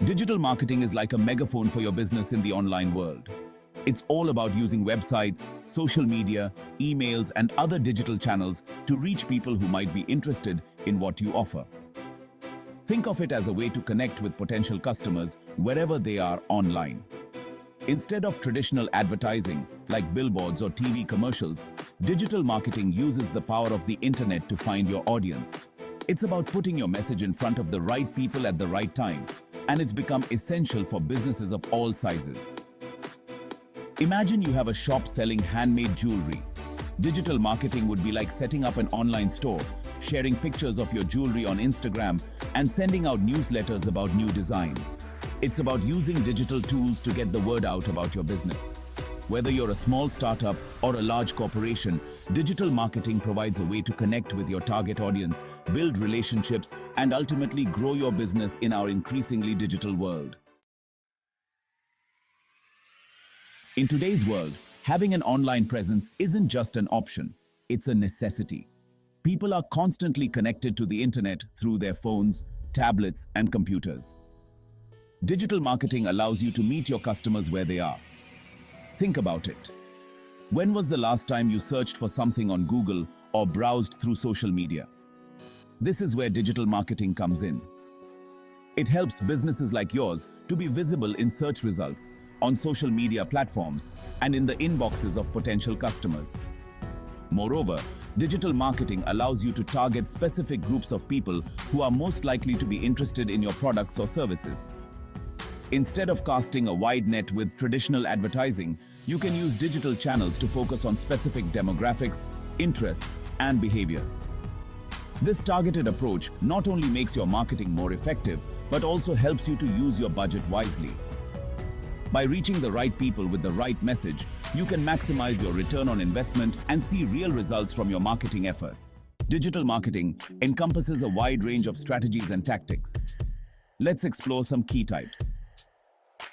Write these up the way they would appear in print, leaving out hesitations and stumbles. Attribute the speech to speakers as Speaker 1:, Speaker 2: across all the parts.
Speaker 1: Digital marketing is like a megaphone for your business in the online world. It's all about using websites, social media, emails, and other digital channels to reach people who might be interested in what you offer. Think of it as a way to connect with potential customers wherever they are online. Instead of traditional advertising like billboards or TV commercials, digital marketing uses the power of the internet to find your audience. It's about putting your message in front of the right people at the right time, and it's become essential for businesses of all sizes. Imagine you have a shop selling handmade jewelry. Digital marketing would be like setting up an online store, sharing pictures of your jewelry on Instagram, and sending out newsletters about new designs. It's about using digital tools to get the word out about your business. Whether you're a small startup or a large corporation, digital marketing provides a way to connect with your target audience, build relationships, and ultimately grow your business in our increasingly digital world. In today's world, having an online presence isn't just an option, it's a necessity. People are constantly connected to the internet through their phones, tablets, and computers. Digital marketing allows you to meet your customers where they are. Think about it. When was the last time you searched for something on Google or browsed through social media? This is where digital marketing comes in. It helps businesses like yours to be visible in search results, on social media platforms, and in the inboxes of potential customers. Moreover, digital marketing allows you to target specific groups of people who are most likely to be interested in your products or services. Instead of casting a wide net with traditional advertising, you can use digital channels to focus on specific demographics, interests, and behaviors. This targeted approach not only makes your marketing more effective, but also helps you to use your budget wisely. By reaching the right people with the right message, you can maximize your return on investment and see real results from your marketing efforts. Digital marketing encompasses a wide range of strategies and tactics. Let's explore some key types.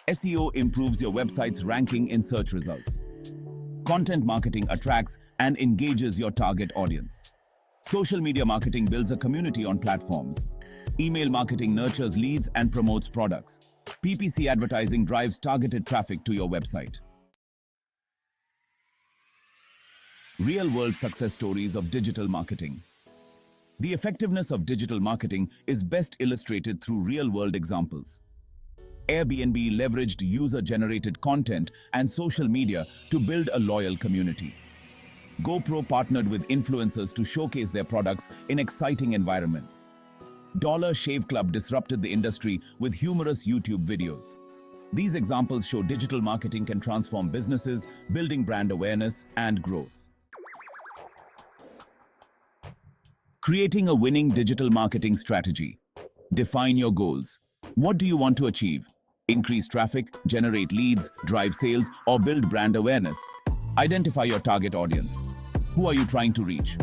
Speaker 1: SEO improves your website's ranking in search results. Content marketing attracts and engages your target audience. Social media marketing builds a community on platforms. Email marketing nurtures leads and promotes products. PPC advertising drives targeted traffic to your website. Real-world success stories of digital marketing. The effectiveness of digital marketing is best illustrated through real-world examples. Airbnb leveraged user-generated content and social media to build a loyal community. GoPro partnered with influencers to showcase their products in exciting environments. Dollar Shave Club disrupted the industry with humorous YouTube videos. These examples show digital marketing can transform businesses, building brand awareness and growth. Creating a winning digital marketing strategy. Define your goals. What do you want to achieve? Increase traffic, generate leads, drive sales, or build brand awareness? Identify your target audience. Who are you trying to reach?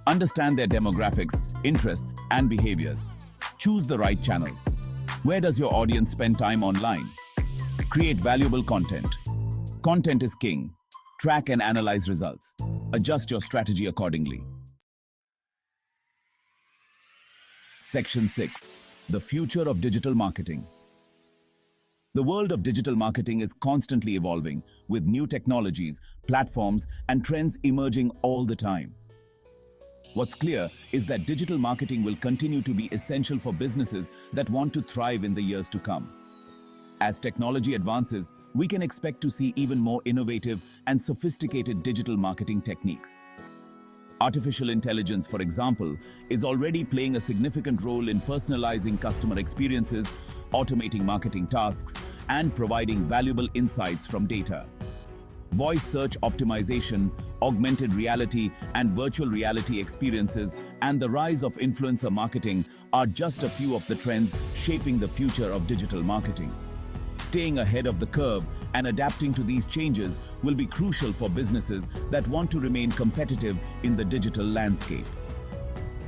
Speaker 1: Understand their demographics, interests, and behaviors. Choose the right channels. Where does your audience spend time online? Create valuable content. Content is king. Track and analyze results. Adjust your strategy accordingly. Section 6. The future of digital marketing. The world of digital marketing is constantly evolving, with new technologies, platforms, and trends emerging all the time. What's clear is that digital marketing will continue to be essential for businesses that want to thrive in the years to come. As technology advances, we can expect to see even more innovative and sophisticated digital marketing techniques. Artificial intelligence, for example, is already playing a significant role in personalizing customer experiences, automating marketing tasks, and providing valuable insights from data. Voice search optimization, augmented reality and virtual reality experiences, and the rise of influencer marketing are just a few of the trends shaping the future of digital marketing. Staying ahead of the curve and adapting to these changes will be crucial for businesses that want to remain competitive in the digital landscape.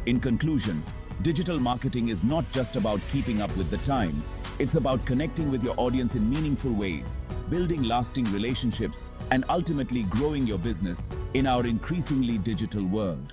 Speaker 1: In conclusion, digital marketing is not just about keeping up with the times, it's about connecting with your audience in meaningful ways, building lasting relationships, and ultimately growing your business in our increasingly digital world.